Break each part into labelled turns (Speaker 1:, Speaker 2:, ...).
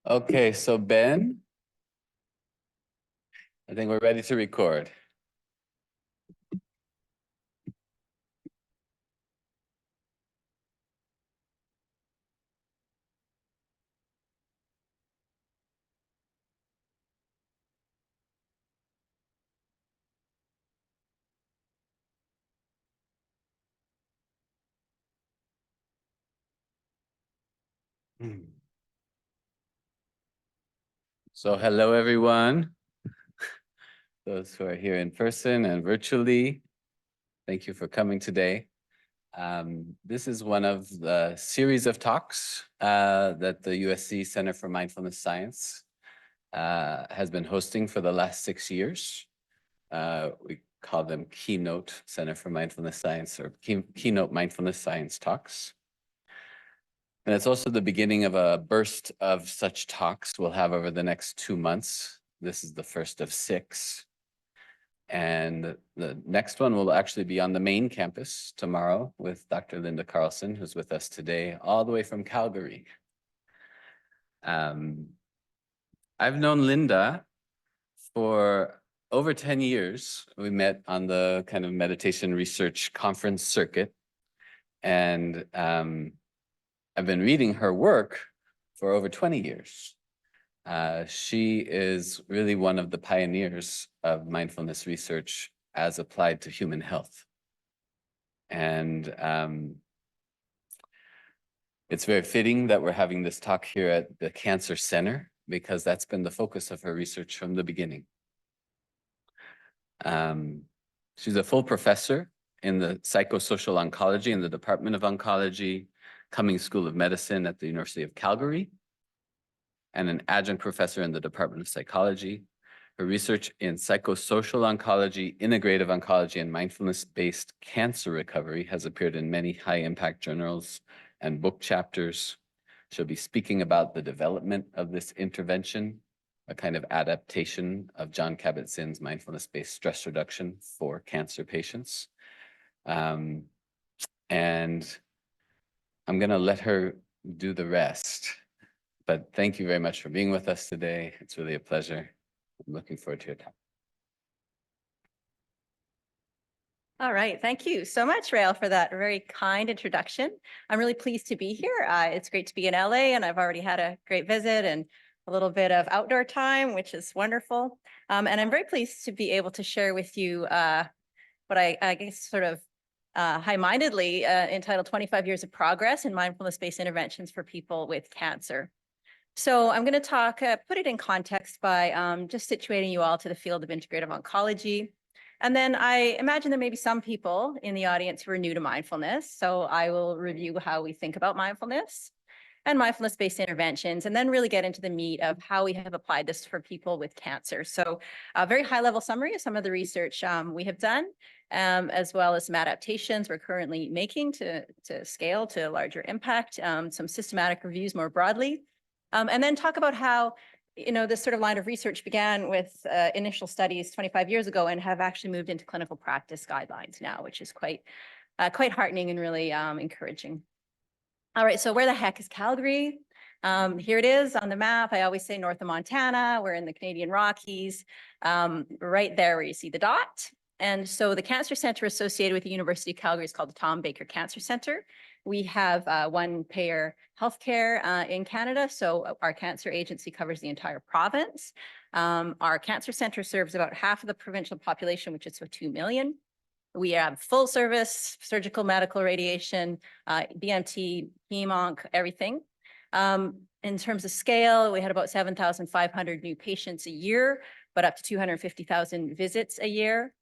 Speaker 1: Okay, so Ben, I think we're ready to record. So hello, everyone. Those who are here in person and virtually, thank you for coming today. This is one of the series of talks that the USC Center for Mindfulness Science has been hosting for the last 6 years. We call them Keynote Center for Mindfulness Science or Keynote Mindfulness Science Talks. And it's also the beginning of a burst of such talks we'll have over the next 2 months. This is the first of 6. And the next one will actually be on the main campus tomorrow with Dr. Linda Carlson, who's with us today, all the way from Calgary. I've known Linda for over 10 years. We met on the kind of meditation research conference circuit. And I've been reading her work for over 20 years. She is really one of the pioneers of mindfulness research as applied to human health. And it's very fitting that we're having this talk here at the Cancer Center, because that's been the focus of her research from the beginning. She's a full professor in the psychosocial oncology in the Department of Oncology, Cummings School of Medicine at the University of Calgary, and an adjunct professor in the Department of Psychology. Her research in psychosocial oncology, integrative oncology, and mindfulness-based cancer recovery has appeared in many high-impact journals and book chapters. She'll be speaking about the development of this intervention, a kind of adaptation of John Kabat-Zinn's mindfulness-based stress reduction for cancer patients. And I'm going to let her do the rest. But thank you very much for being with us today. It's really a pleasure. I'm looking forward to your talk.
Speaker 2: All right. Thank you so much, Rael, for that very kind introduction. I'm really pleased to be here. It's great to be in LA, and I've already had a great visit and a little bit of outdoor time, which is wonderful. And I'm very pleased to be able to share with you what I guess sort of high-mindedly entitled 25 Years of Progress in Mindfulness-Based Interventions for People with Cancer. So I'm going to talk, put it in context by just situating you all to the field of integrative oncology. And then I imagine there may be some people in the audience who are new to mindfulness. So I will review how we think about mindfulness and mindfulness-based interventions, and then really get into the meat of how we have applied this for people with cancer. So a very high-level summary of some of the research we have done, as well as some adaptations we're currently making to scale to larger impact, some systematic reviews more broadly, and then talk about how this sort of line of research began with initial studies 25 years ago and have actually moved into clinical practice guidelines now, which is quite heartening and really encouraging. All right, so where the heck is Calgary? Here it is on the map. I always say north of Montana. We're in the Canadian Rockies, right there where you see the dot. And so the cancer center associated with the University of Calgary is called the Tom Baker Cancer Center. We have one payer healthcare in Canada, so our cancer agency covers the entire province. Our cancer center serves about half of the provincial population, which is about 2 million. We have full service, surgical, medical, radiation, BMT, heme-onc, everything. In terms of scale, we had about 7,500 new patients a year, but up to 250,000 visits a year.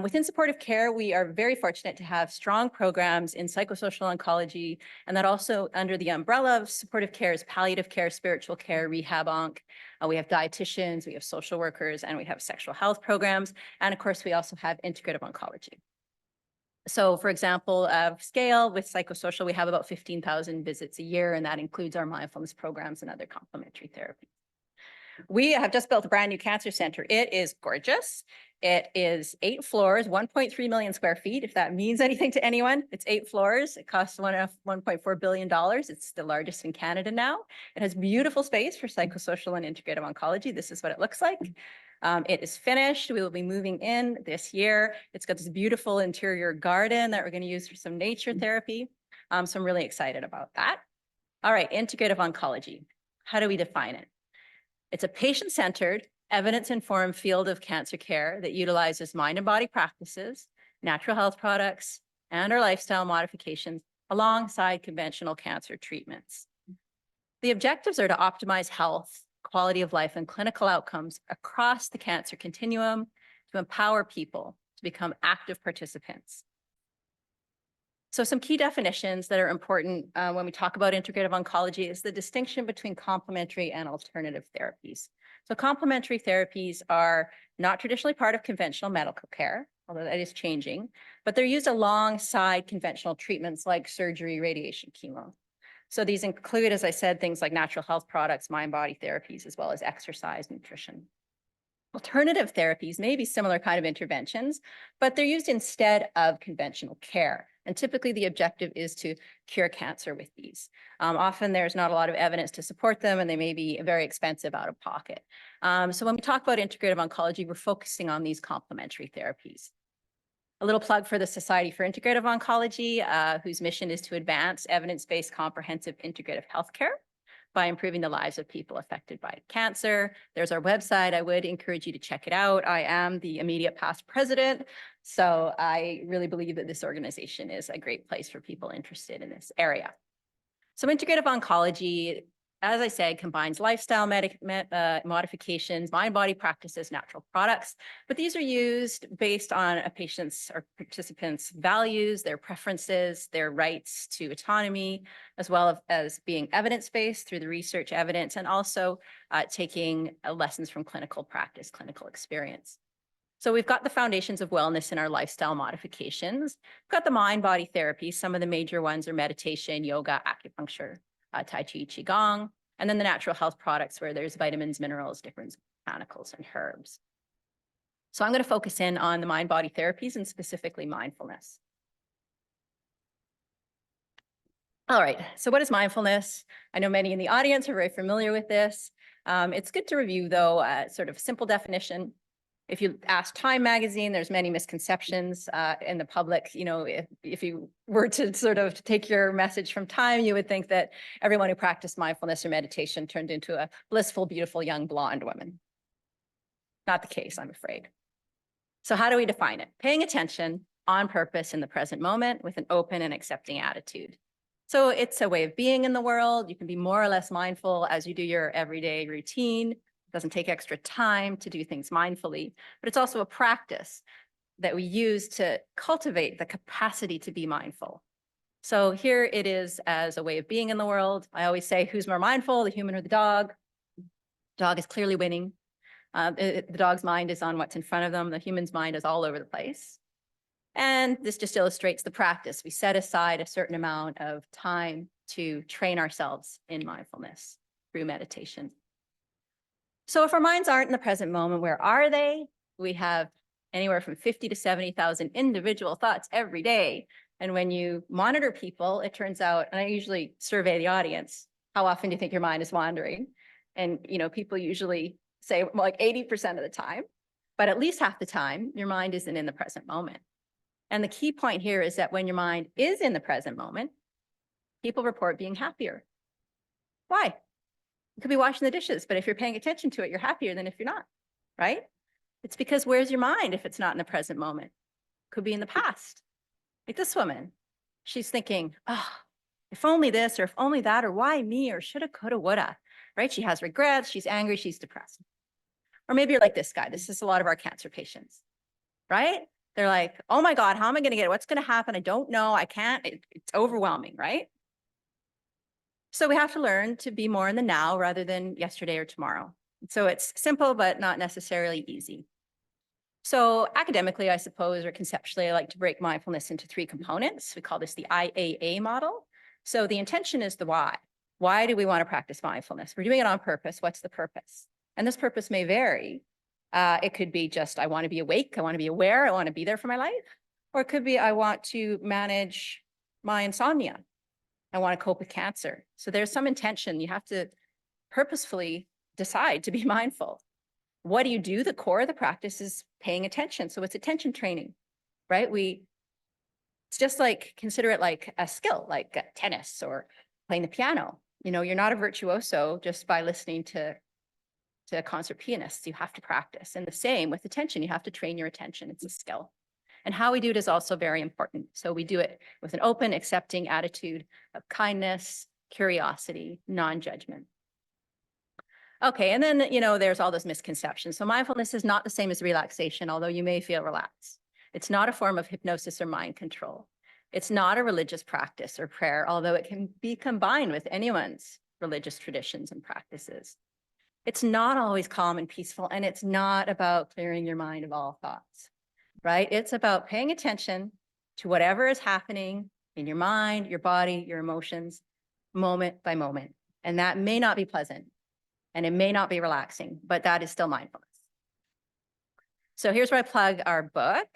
Speaker 2: Within supportive care, we are very fortunate to have strong programs in psychosocial oncology, and that also under the umbrella of supportive care is palliative care, spiritual care, rehab-onc. We have dietitians, we have social workers, and we have sexual health programs. And of course, we also have integrative oncology. So for example, of scale with psychosocial, we have about 15,000 visits a year, and that includes our mindfulness programs and other complementary therapies. We have just built a brand new cancer center. It is gorgeous. It is 8 floors, 1.3 million square feet. If that means anything to anyone, it's 8 floors. It costs $1.4 billion. It's the largest in Canada now. It has beautiful space for psychosocial and integrative oncology. This is what it looks like. It is finished. We will be moving in this year. It's got this beautiful interior garden that we're going to use for some nature therapy. So I'm really excited about that. All right, integrative oncology. How do we define it? It's a patient-centered, evidence-informed field of cancer care that utilizes mind and body practices, natural health products, and our lifestyle modifications alongside conventional cancer treatments. The objectives are to optimize health, quality of life, and clinical outcomes across the cancer continuum to empower people to become active participants. So some key definitions that are important when we talk about integrative oncology is the distinction between complementary and alternative therapies. So complementary therapies are not traditionally part of conventional medical care, although that is changing, but they're used alongside conventional treatments like surgery, radiation, chemo. So these include, as I said, things like natural health products, mind-body therapies, as well as exercise, nutrition. Alternative therapies may be similar kind of interventions, but they're used instead of conventional care. And typically the objective is to cure cancer with these. Often there's not a lot of evidence to support them, and they may be very expensive out of pocket. So when we talk about integrative oncology, we're focusing on these complementary therapies. A little plug for the Society for Integrative Oncology, whose mission is to advance evidence-based comprehensive integrative healthcare by improving the lives of people affected by cancer. There's our website. I would encourage you to check it out. I am the immediate past president, so I really believe that this organization is a great place for people interested in this area. So integrative oncology, as I said, combines lifestyle modifications, mind-body practices, natural products, but these are used based on a patient's or participant's values, their preferences, their rights to autonomy, as well as being evidence-based through the research evidence, and also taking lessons from clinical practice, clinical experience. So we've got the foundations of wellness in our lifestyle modifications. We've got the mind-body therapy. Some of the major ones are meditation, yoga, acupuncture, Tai Chi, Qigong, and then the natural health products where there's vitamins, minerals, different botanicals, and herbs. So I'm going to focus in on the mind-body therapies and specifically mindfulness. All right, so what is mindfulness? I know many in the audience are very familiar with this. It's good to review, though, a sort of simple definition. If you ask Time magazine, there's many misconceptions in the public. You know, if you were to sort of take your message from Time, you would think that everyone who practiced mindfulness or meditation turned into a blissful, beautiful, young blonde woman. Not the case, I'm afraid. So how do we define it? Paying attention on purpose in the present moment with an open and accepting attitude. So it's a way of being in the world. You can be more or less mindful as you do your everyday routine. Doesn't take extra time to do things mindfully, but it's also a practice that we use to cultivate the capacity to be mindful. So here it is as a way of being in the world. I always say, who's more mindful, the human or the dog? Dog is clearly winning. The dog's mind is on what's in front of them. The human's mind is all over the place. And this just illustrates the practice. We set aside a certain amount of time to train ourselves in mindfulness through meditation. So if our minds aren't in the present moment, where are they? We have anywhere from 50 to 70,000 individual thoughts every day. And when you monitor people, it turns out, and I usually survey the audience, how often do you think your mind is wandering? And, you know, people usually say like 80% of the time, but at least half the time, your mind isn't in the present moment. And the key point here is that when your mind is in the present moment, people report being happier. Why? You could be washing the dishes, but if you're paying attention to it, you're happier than if you're not, right? It's because where's your mind if it's not in the present moment? Could be in the past. Like this woman, she's thinking, oh, if only this or if only that, or why me, or shoulda, coulda, woulda, right? She has regrets, she's angry, she's depressed. Or maybe you're like this guy. This is a lot of our cancer patients, right? They're like, oh my God, how am I going to get it? What's going to happen? I don't know. I can't. It's overwhelming, right? So we have to learn to be more in the now rather than yesterday or tomorrow. So it's simple, but not necessarily easy. So academically, I suppose, or conceptually, I like to break mindfulness into 3 components. We call this the IAA model. So the intention is the why. Why do we want to practice mindfulness? We're doing it on purpose. What's the purpose? And this purpose may vary It could be just, I want to be awake, I want to be aware, I want to be there for my life. Or it could be, I want to manage my insomnia. I want to cope with cancer. So there's some intention. You have to purposefully decide to be mindful. What do you do? The core of the practice is paying attention. So it's attention training, right? It's just like, consider it like a skill, like tennis or playing the piano. You know, you're not a virtuoso just by listening to concert pianists. You have to practice. And the same with attention. You have to train your attention. It's a skill. And how we do it is also very important. So we do it with an open, accepting attitude of kindness, curiosity, non-judgment. Okay, and then, you know, there's all those misconceptions. So mindfulness is not the same as relaxation, although you may feel relaxed. It's not a form of hypnosis or mind control. It's not a religious practice or prayer, although it can be combined with anyone's religious traditions and practices. It's not always calm and peaceful, and it's not about clearing your mind of all thoughts, right? It's about paying attention to whatever is happening in your mind, your body, your emotions, moment by moment. And that may not be pleasant, and it may not be relaxing, but that is still mindfulness. So here's where I plug our book.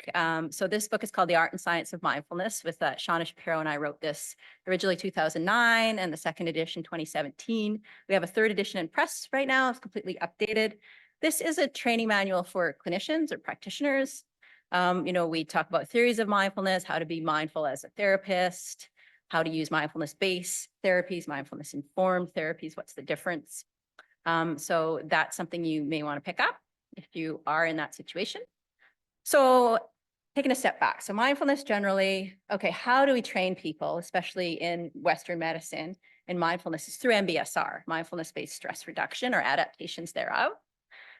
Speaker 2: So this book is called The Art and Science of Mindfulness with Shauna Shapiro, and I wrote this originally 2009 and the second edition 2017. We have a third edition in press right now. It's completely updated. This is a training manual for clinicians or practitioners. You know, we talk about theories of mindfulness, how to be mindful as a therapist, how to use mindfulness-based therapies, mindfulness-informed therapies, what's the difference? So that's something you may want to pick up if you are in that situation. So taking a step back. So mindfulness generally, okay, how do we train people, especially in Western medicine? And mindfulness is through MBSR, mindfulness-based stress reduction or adaptations thereof.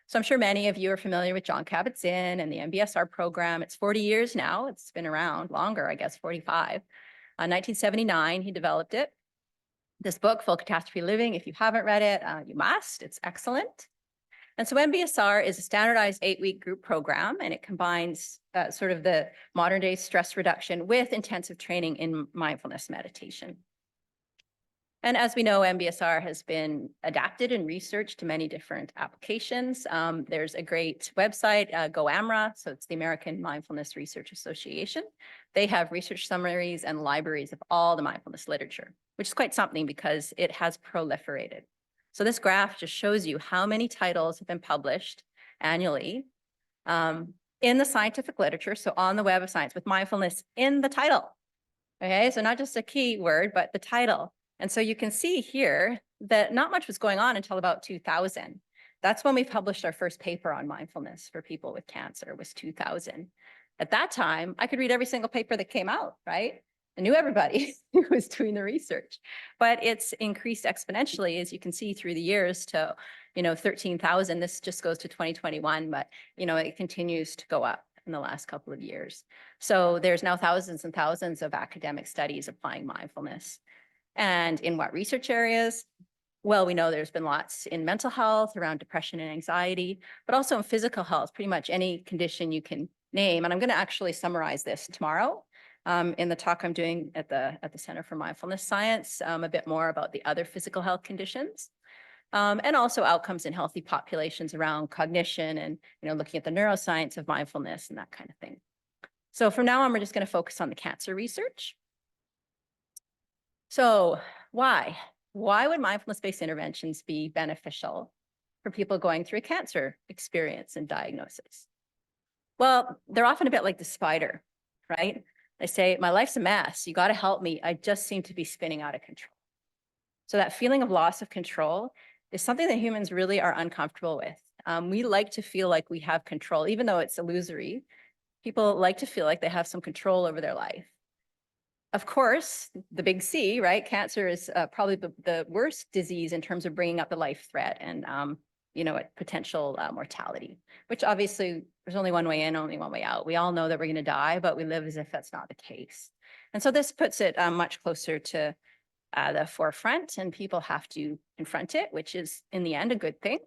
Speaker 2: So I'm sure many of you are familiar with Jon Kabat-Zinn and the MBSR program. It's 40 years now. It's been around longer, I guess, 45. 1979, he developed it. This book, Full Catastrophe Living, if you haven't read it, you must. It's excellent. And so MBSR is a standardized 8-week group program, and it combines sort of the modern day stress reduction with intensive training in mindfulness meditation. And as we know, MBSR has been adapted and researched to many different applications. There's a great website, GoAMRA, so it's the American Mindfulness Research Association. They have research summaries and libraries of all the mindfulness literature, which is quite something because it has proliferated. So this graph just shows you how many titles have been published annually in the scientific literature, so on the Web of Science, with mindfulness in the title. Okay, so not just a keyword, but the title. And so you can see here that not much was going on until about 2000. That's when we published our first paper on mindfulness for people with cancer, was 2000. At that time, I could read every single paper that came out, right? I knew everybody who was doing the research, but it's increased exponentially, as you can see through the years to, 13,000. This just goes to 2021, but, it continues to go up in the last couple of years. So there's now thousands and thousands of academic studies applying mindfulness. And in what research areas? Well, we know there's been lots in mental health around depression and anxiety, but also in physical health, pretty much any condition you can name. And I'm going to actually summarize this tomorrow in the talk I'm doing at the Center for Mindfulness Science, a bit more about the other physical health conditions. And also outcomes in healthy populations around cognition and, looking at the neuroscience of mindfulness and that kind of thing. So from now on, we're just going to focus on the cancer research. So why? Why would mindfulness-based interventions be beneficial for people going through a cancer experience and diagnosis? Well, they're often a bit like the spider, right? They say, my life's a mess. You got to help me. I just seem to be spinning out of control. So that feeling of loss of control is something that humans really are uncomfortable with. We like to feel like we have control, even though it's illusory. People like to feel like they have some control over their life. Of course, the big C, right? Cancer is probably the worst disease in terms of bringing up the life threat and, potential mortality, which obviously there's only one way in, only one way out. We all know that we're going to die, but we live as if that's not the case. And so this puts it much closer to the forefront, and people have to confront it, which is in the end a good thing.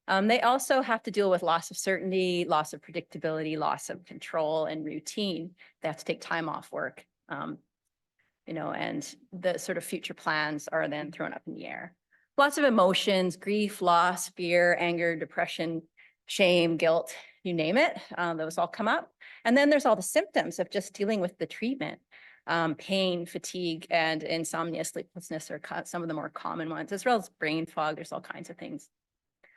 Speaker 2: They also have to deal with loss of certainty, loss of predictability, loss of control and routine. They have to take time off work. And the sort of future plans are then thrown up in the air. Lots of emotions, grief, loss, fear, anger, depression, shame, guilt, you name it, those all come up. And then there's all the symptoms of just dealing with the treatment. Pain, fatigue, and insomnia, sleeplessness are some of the more common ones, as well as brain fog. There's all kinds of things.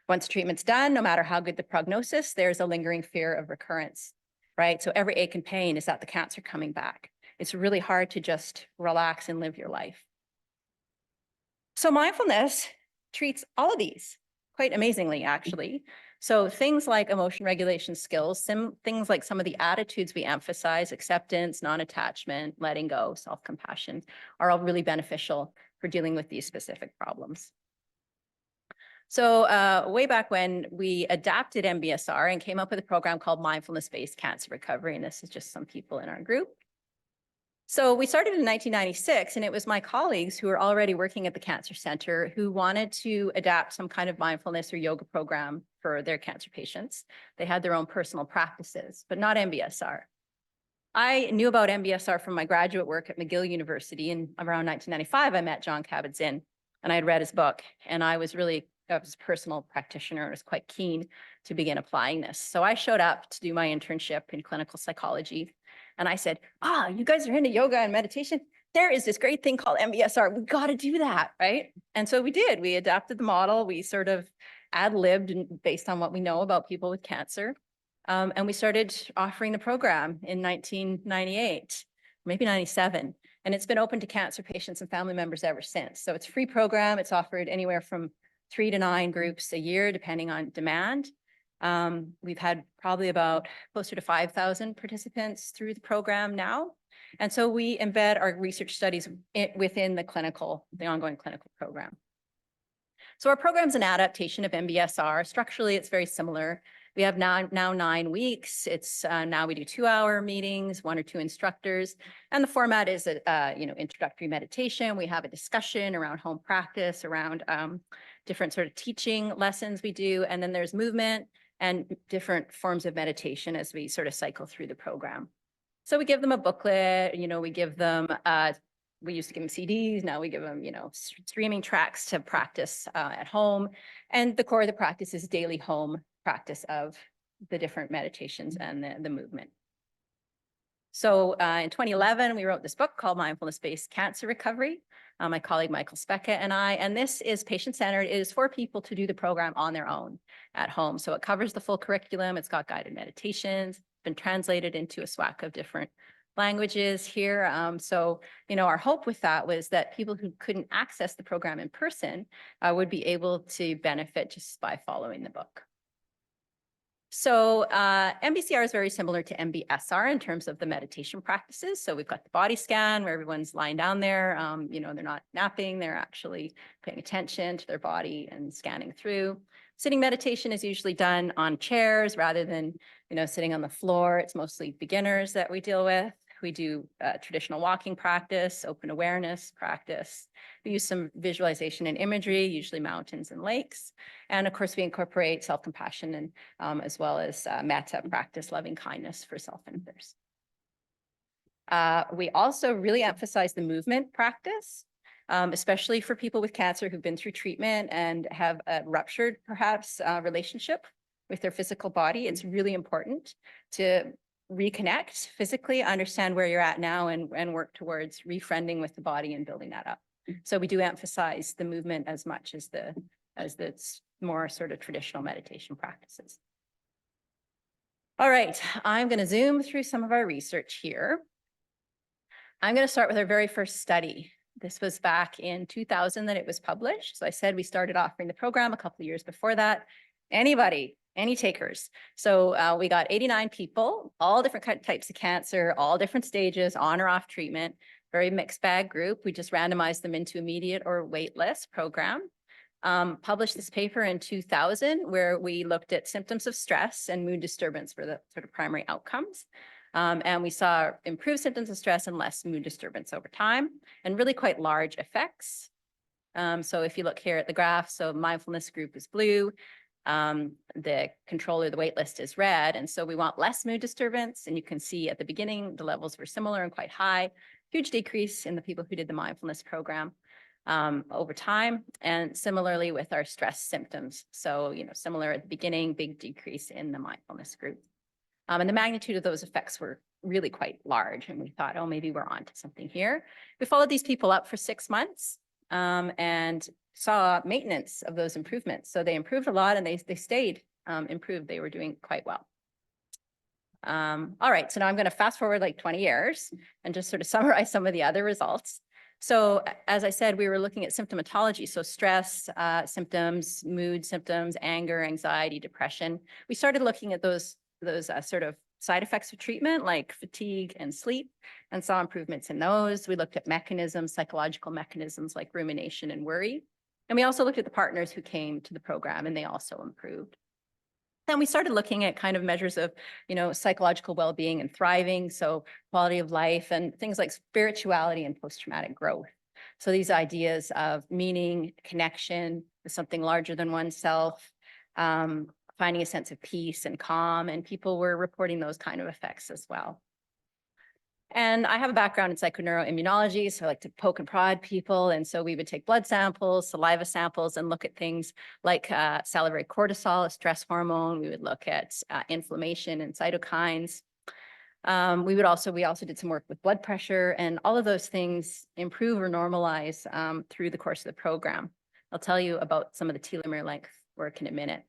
Speaker 2: Once treatment's done, no matter how good the prognosis, there's a lingering fear of recurrence, right? So every ache and pain is that the cancer coming back. It's really hard to just relax and live your life. So mindfulness treats all of these quite amazingly, actually. So things like emotion regulation skills, things like some of the attitudes we emphasize, acceptance, non-attachment, letting go, self-compassion, are all really beneficial for dealing with these specific problems. So way back when, we adapted MBSR and came up with a program called Mindfulness-Based Cancer Recovery, and this is just some people in our group. So we started in 1996, and it was my colleagues who were already working at the Cancer Center who wanted to adapt some kind of mindfulness or yoga program for their cancer patients. They had their own personal practices, but not MBSR. I knew about MBSR from my graduate work at McGill University, and around 1995, I met John Kabat-Zinn, and I had read his book, and I was a personal practitioner and was quite keen to begin applying this. So I showed up to do my internship in clinical psychology. And I said, you guys are into yoga and meditation. There is this great thing called MBSR. We got to do that, right? And so we did. We adapted the model. We sort of ad-libbed based on what we know about people with cancer. And we started offering the program in 1998, maybe 97. And it's been open to cancer patients and family members ever since. So it's a free program. It's offered anywhere from 3 to 9 groups a year, depending on demand. We've had probably about closer to 5,000 participants through the program now. And so we embed our research studies within the ongoing clinical program. So our program's an adaptation of MBSR. Structurally, it's very similar. We have now 9 weeks. It's now we do 2-hour meetings, 1 or 2 instructors. And the format is introductory meditation. We have a discussion around home practice, around different sort of teaching lessons we do. And then there's movement and different forms of meditation as we sort of cycle through the program. So we give them a booklet, we give them, we used to give them CDs, now we give them, streaming tracks to practice at home. And the core of the practice is daily home practice of the different meditations and the movement. So in 2011, we wrote this book called Mindfulness-Based Cancer Recovery. My colleague Michael Specka and I, and this is patient-centered. It is for people to do the program on their own at home. So it covers the full curriculum. It's got guided meditations, been translated into a swathe of different languages here. So, our hope with that was that people who couldn't access the program in person would be able to benefit just by following the book. So MBCR is very similar to MBSR in terms of the meditation practices. So we've got the body scan where everyone's lying down there. They're not napping. They're actually paying attention to their body and scanning through. Sitting meditation is usually done on chairs rather than, sitting on the floor. It's mostly beginners that we deal with. We do traditional walking practice, open awareness practice. We use some visualization and imagery, usually mountains and lakes. And of course, we incorporate self-compassion and as well as metta practice, loving kindness for self and others. We also really emphasize the movement practice, especially for people with cancer who've been through treatment and have a ruptured, perhaps, relationship with their physical body. It's really important to reconnect physically, understand where you're at now, and work towards refriending with the body and building that up. So we do emphasize the movement as much as the more sort of traditional meditation practices. All right, I'm going to zoom through some of our research here. I'm going to start with our very first study. This was back in 2000 that it was published. So I said we started offering the program a couple of years before that. Anybody? Any takers? So we got 89 people, all different types of cancer, all different stages, on or off treatment, very mixed bag group. We just randomized them into immediate or waitlist program. Published this paper in 2000 where we looked at symptoms of stress and mood disturbance for the sort of primary outcomes. And we saw improved symptoms of stress and less mood disturbance over time, and really quite large effects. So if you look here at the graph, so mindfulness group is blue, the control or the wait list is red. And so we want less mood disturbance. And you can see at the beginning, the levels were similar and quite high, huge decrease in the people who did the mindfulness program. over time, and similarly with our stress symptoms. So, similar at the beginning, big decrease in the mindfulness group. And the magnitude of those effects were really quite large. And we thought, oh, maybe we're onto something here. We followed these people up for 6 months and saw maintenance of those improvements. So they improved a lot and they stayed improved. They were doing quite well. All right, so now I'm going to fast forward like 20 years and just sort of summarize some of the other results. So as I said, we were looking at symptomatology, so stress symptoms, mood symptoms, anger, anxiety, depression. We started looking at those sort of side effects of treatment like fatigue and sleep, and saw improvements in those. We looked at mechanisms, psychological mechanisms like rumination and worry. And we also looked at the partners who came to the program, and they also improved. Then we started looking at kind of measures of, psychological well-being and thriving, so quality of life and things like spirituality and post-traumatic growth. So these ideas of meaning, connection with something larger than oneself, finding a sense of peace and calm, and people were reporting those kind of effects as well. And I have a background in psychoneuroimmunology, so I like to poke and prod people. And so we would take blood samples, saliva samples, and look at things like salivary cortisol, a stress hormone. We would look at inflammation and cytokines. We also did some work with blood pressure, and all of those things improve or normalize through the course of the program. I'll tell you about some of the telomere length work in a minute.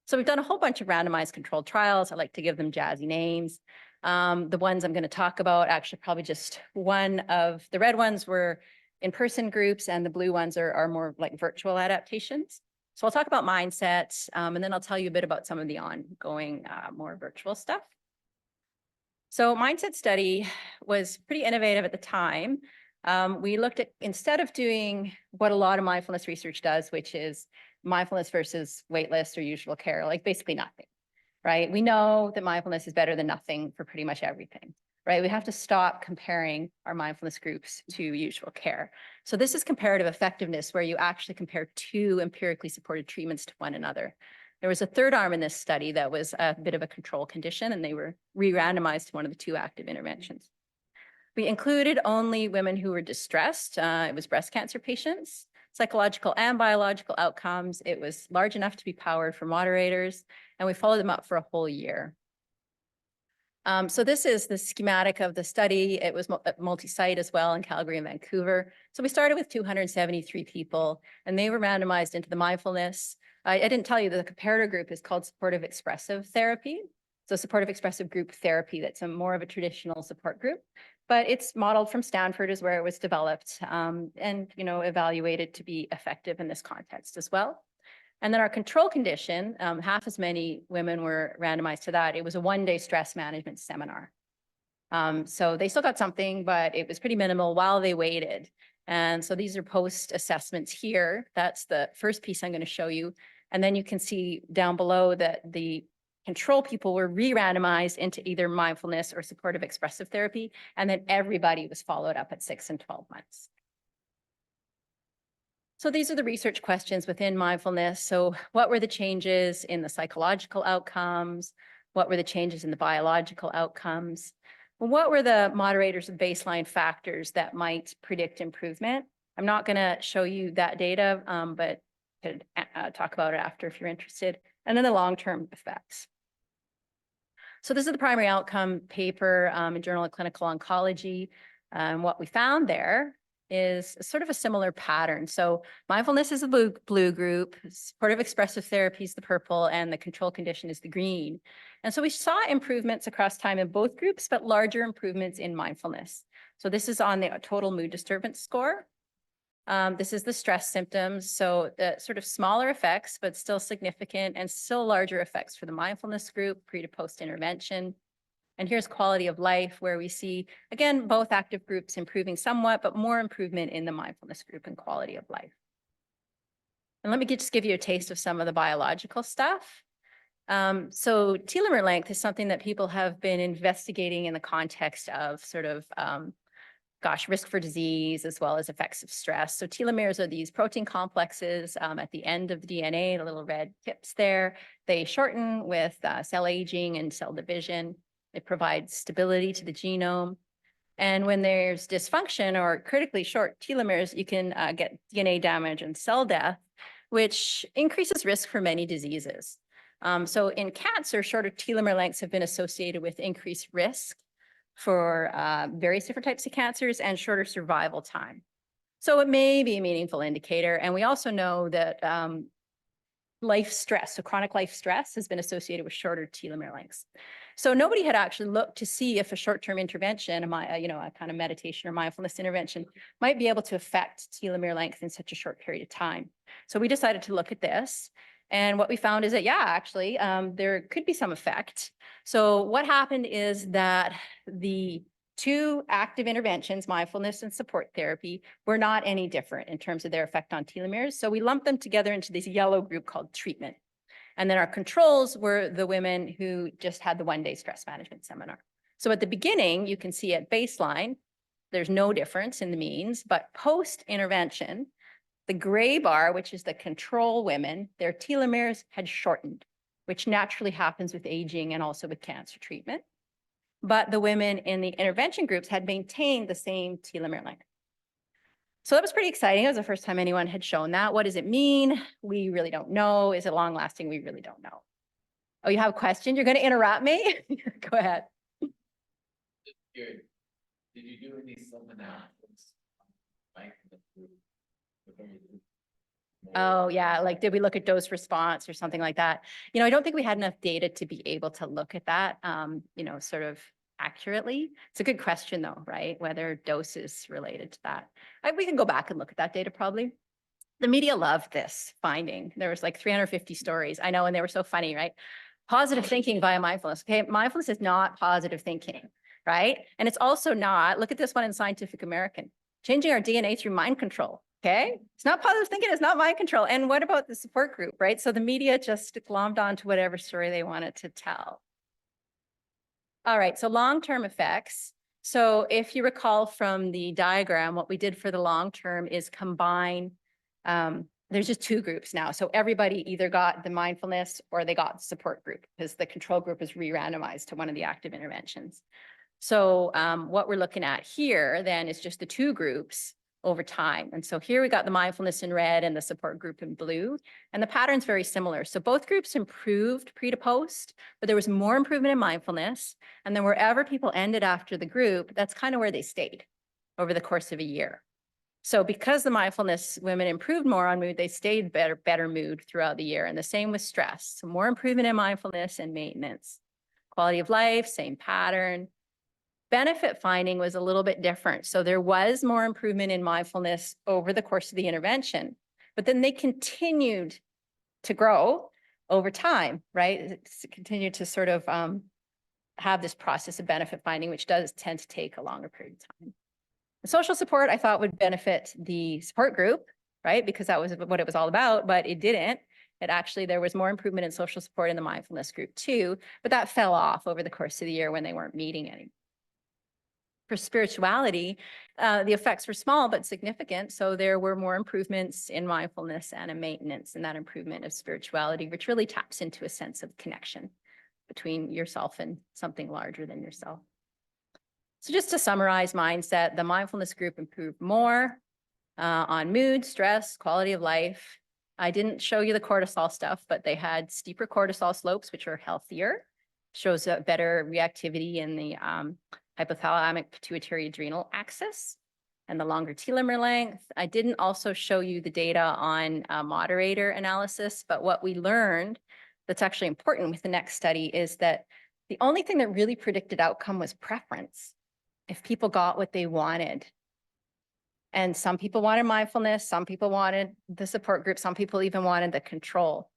Speaker 2: So we've done a whole bunch of randomized controlled trials. I like to give them jazzy names. The ones I'm going to talk about, actually probably just one of the red ones were in-person groups, and the blue ones are more like virtual adaptations. So I'll talk about mindset, and then I'll tell you a bit about some of the ongoing more virtual stuff. So mindset study was pretty innovative at the time. We looked at, instead of doing what a lot of mindfulness research does, which is mindfulness versus waitlist or usual care, like basically nothing, right? We know that mindfulness is better than nothing for pretty much everything, right? We have to stop comparing our mindfulness groups to usual care. So this is comparative effectiveness, where you actually compare two empirically supported treatments to one another. There was a third arm in this study that was a bit of a control condition, and they were re-randomized to one of the two active interventions. We included only women who were distressed. It was breast cancer patients, psychological and biological outcomes. It was large enough to be powered for moderators, and we followed them up for a whole year. So this is the schematic of the study. It was multi-site as well in Calgary and Vancouver. So we started with 273 people, and they were randomized into the mindfulness. I didn't tell you that the comparator group is called supportive expressive therapy. So supportive expressive group therapy, that's more of a traditional support group, but it's modeled from Stanford, is where it was developed, and evaluated to be effective in this context as well. And then our control condition, half as many women were randomized to that. It was a one-day stress management seminar. So they still got something, but it was pretty minimal while they waited. And so these are post assessments here. That's the first piece I'm going to show you. And then you can see down below that the control people were re-randomized into either mindfulness or supportive expressive therapy. And then everybody was followed up at 6 and 12 months. So these are the research questions within mindfulness. So what were the changes in the psychological outcomes? What were the changes in the biological outcomes? Well, what were the moderators of baseline factors that might predict improvement? I'm not going to show you that data, but could talk about it after if you're interested. And then the long-term effects. So this is the primary outcome paper in Journal of Clinical Oncology. What we found there is sort of a similar pattern. So mindfulness is the blue group, supportive expressive therapy is the purple, and the control condition is the green. And so we saw improvements across time in both groups, but larger improvements in mindfulness. So this is on the total mood disturbance score. This is the stress symptoms. So the sort of smaller effects, but still significant, and still larger effects for the mindfulness group, pre to post intervention. And here's quality of life, where we see, again, both active groups improving somewhat, but more improvement in the mindfulness group and quality of life. And let me just give you a taste of some of the biological stuff. So telomere length is something that people have been investigating in the context of sort of, risk for disease, as well as effects of stress. So telomeres are these protein complexes at the end of the DNA, the little red tips there. They shorten with cell aging and cell division. It provides stability to the genome. And when there's dysfunction or critically short telomeres, you can get DNA damage and cell death, which increases risk for many diseases. So in cancer, shorter telomere lengths have been associated with increased risk for various different types of cancers and shorter survival time. So it may be a meaningful indicator. And we also know that life stress, so chronic life stress, has been associated with shorter telomere lengths. So nobody had actually looked to see if a short-term intervention, a kind of meditation or mindfulness intervention, might be able to affect telomere length in such a short period of time. So we decided to look at this. And what we found is that, yeah, actually, there could be some effect. So what happened is that the two active interventions, mindfulness and support therapy, were not any different in terms of their effect on telomeres. So we lumped them together into this yellow group called treatment. And then our controls were the women who just had the one-day stress management seminar. So at the beginning, you can see at baseline, there's no difference in the means, but post-intervention, the gray bar, which is the control women, their telomeres had shortened, which naturally happens with aging and also with cancer treatment. But the women in the intervention groups had maintained the same telomere length. So that was pretty exciting. It was the first time anyone had shown that. What does it mean? We really don't know. Is it long lasting? We really don't know. Oh, you have a question? You're going to interrupt me? Go ahead.
Speaker 1: Did you do any sub-analysis?
Speaker 2: Oh, yeah. Like, did we look at dose response or something like that? I don't think we had enough data to be able to look at that, sort of accurately. It's a good question, though, right? Whether dose is related to that. We can go back and look at that data probably. The media loved this finding. There was like 350 stories. I know, and they were so funny, right? Positive thinking via mindfulness. Okay, mindfulness is not positive thinking, right? And it's also not, look at this one in Scientific American, changing our DNA through mind control. Okay, it's not positive thinking, it's not mind control. And what about the support group, right? So the media just glommed onto whatever story they wanted to tell. All right, so long-term effects. So if you recall from the diagram, what we did for the long-term is combine, there's just two groups now. So everybody either got the mindfulness or they got the support group because the control group is re-randomized to one of the active interventions. So what we're looking at here then is just the two groups over time. And so here we got the mindfulness in red and the support group in blue. And the pattern's very similar. So both groups improved pre to post, but there was more improvement in mindfulness. And then wherever people ended after the group, that's kind of where they stayed over the course of a year. So because the mindfulness women improved more on mood, they stayed better mood throughout the year. And the same with stress. So more improvement in mindfulness and maintenance. Quality of life, same pattern. Benefit finding was a little bit different. So there was more improvement in mindfulness over the course of the intervention, but then they continued to grow over time, right? It's continued to sort of have this process of benefit finding, which does tend to take a longer period of time. The social support I thought would benefit the support group, right? Because that was what it was all about, but it didn't. There was more improvement in social support in the mindfulness group too, but that fell off over the course of the year when they weren't meeting anymore. For spirituality, the effects were small but significant. So there were more improvements in mindfulness and in maintenance, and that improvement of spirituality, which really taps into a sense of connection between yourself and something larger than yourself. So just to summarize mindset, the mindfulness group improved more on mood, stress, quality of life. I didn't show you the cortisol stuff, but they had steeper cortisol slopes, which are healthier, shows a better reactivity in the hypothalamic pituitary adrenal axis and the longer telomere length. I didn't also show you the data on moderator analysis, but what we learned that's actually important with the next study is that the only thing that really predicted outcome was preference. If people got what they wanted. And some people wanted mindfulness, some people wanted the support group, some people even wanted the control.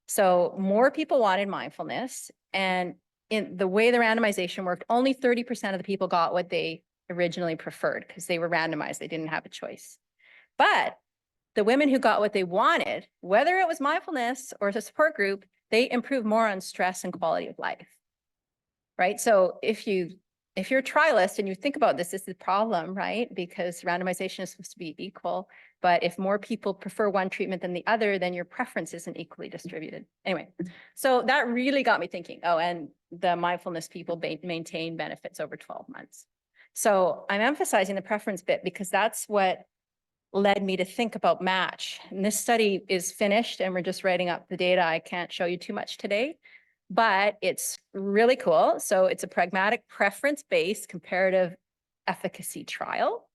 Speaker 2: So more people wanted mindfulness, and in the way the randomization worked, only 30% of the people got what they originally preferred because they were randomized. They didn't have a choice. But the women who got what they wanted, whether it was mindfulness or the support group, they improved more on stress and quality of life, right? So if you're a trialist and you think about this is the problem, right? Because randomization is supposed to be equal. But if more people prefer one treatment than the other, then your preference isn't equally distributed. Anyway, so that really got me thinking, oh, and the mindfulness people maintain benefits over 12 months. So I'm emphasizing the preference bit because that's what led me to think about match. And this study is finished and we're just writing up the data. I can't show you too much today, but it's really cool. So it's a pragmatic preference-based comparative efficacy trial.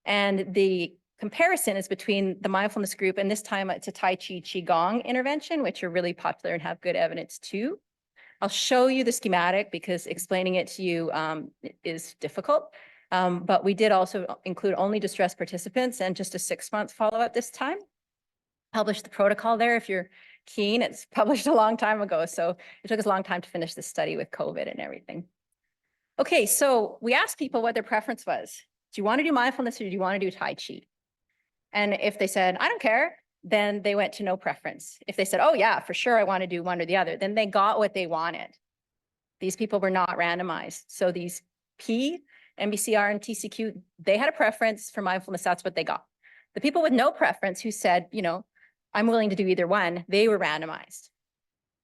Speaker 2: And the comparison is between the mindfulness group, and this time it's a Tai Chi Qigong intervention, which are really popular and have good evidence too. I'll show you the schematic because explaining it to you is difficult. But we did also include only distressed participants and just a 6-month follow-up this time. Published the protocol there if you're keen. It's published a long time ago. So it took us a long time to finish this study with COVID and everything. Okay, so we asked people what their preference was. Do you want to do mindfulness or do you want to do Tai Chi? And if they said, I don't care, then they went to no preference. If they said, oh yeah, for sure, I want to do one or the other, then they got what they wanted. These people were not randomized. So these P, MBCR, and TCQ, they had a preference for mindfulness. That's what they got. The people with no preference who said, you know, I'm willing to do either one, they were randomized.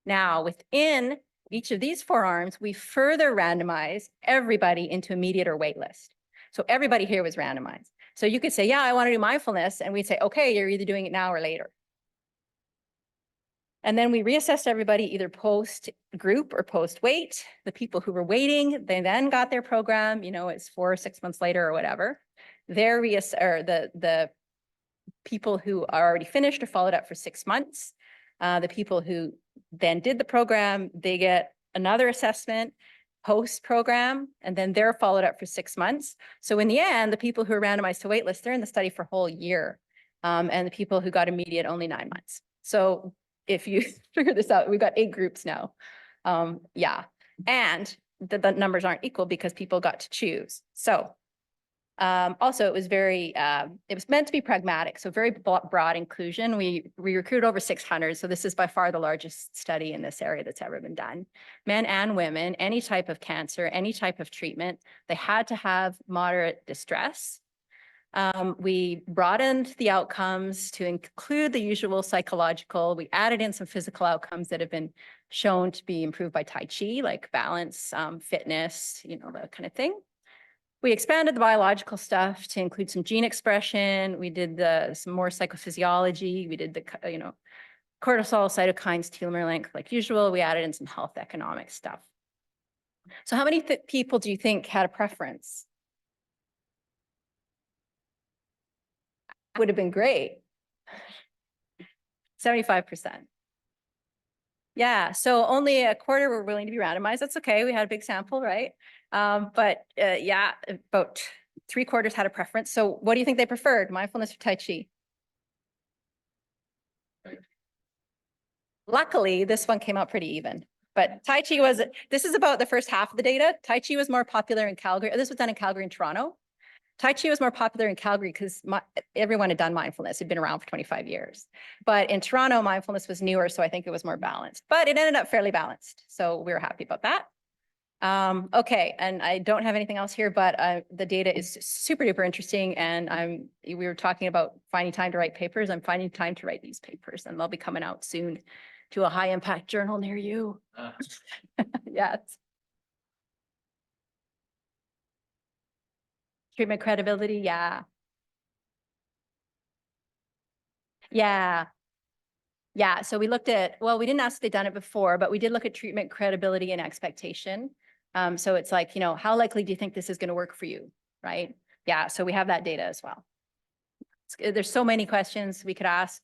Speaker 2: Now, within each of these 4 arms, we further randomized everybody into immediate or wait list. So everybody here was randomized. So you could say, yeah, I want to do mindfulness. And we'd say, okay, you're either doing it now or later. And then we reassessed everybody either post group or post wait. The people who were waiting, they then got their program, you know, it's 4 or 6 months later or whatever. The people who are already finished or followed up for 6 months. The people who then did the program, they get another assessment post-program, and then they're followed up for 6 months. So in the end, the people who are randomized to waitlist, they're in the study for a whole year. And the people who got immediate, only 9 months. So if you figure this out, we've got 8 groups now. Yeah, and the numbers aren't equal because people got to choose. So also, it was meant to be pragmatic, so very broad inclusion. We recruited over 600, so this is by far the largest study in this area that's ever been done. Men and women, any type of cancer, any type of treatment, they had to have moderate distress. We broadened the outcomes to include the usual psychological. We added in some physical outcomes that have been shown to be improved by Tai Chi, like balance, fitness, you know, that kind of thing. We expanded the biological stuff to include some gene expression. We did some more psychophysiology. We did the, you know, cortisol, cytokines, telomere length, like usual. We added in some health economic stuff. So how many people do you think had a preference? Would have been great. 75%. Yeah, so only a quarter were willing to be randomized. That's okay. We had a big sample, right? Yeah, about 3/4 had a preference. So what do you think they preferred, mindfulness or Tai Chi? Luckily, this one came out pretty even. But Tai Chi was, this is about the first half of the data. Tai Chi was more popular in Calgary. This was done in Calgary and Toronto. Tai Chi was more popular in Calgary because everyone had done mindfulness. It'd been around for 25 years. But in Toronto, mindfulness was newer, so I think it was more balanced. But it ended up fairly balanced. So we were happy about that. Okay, and I don't have anything else here, but the data is super duper interesting. And we were talking about finding time to write papers. I'm finding time to write these papers, and they'll be coming out soon to a high impact journal near you. Yes. Treatment credibility, yeah. Yeah. Yeah, so we looked at, well, we didn't ask if they'd done it before, but we did look at treatment credibility and expectation. So it's like, you know, how likely do you think this is going to work for you, right? Yeah, so we have that data as well. There's so many questions we could ask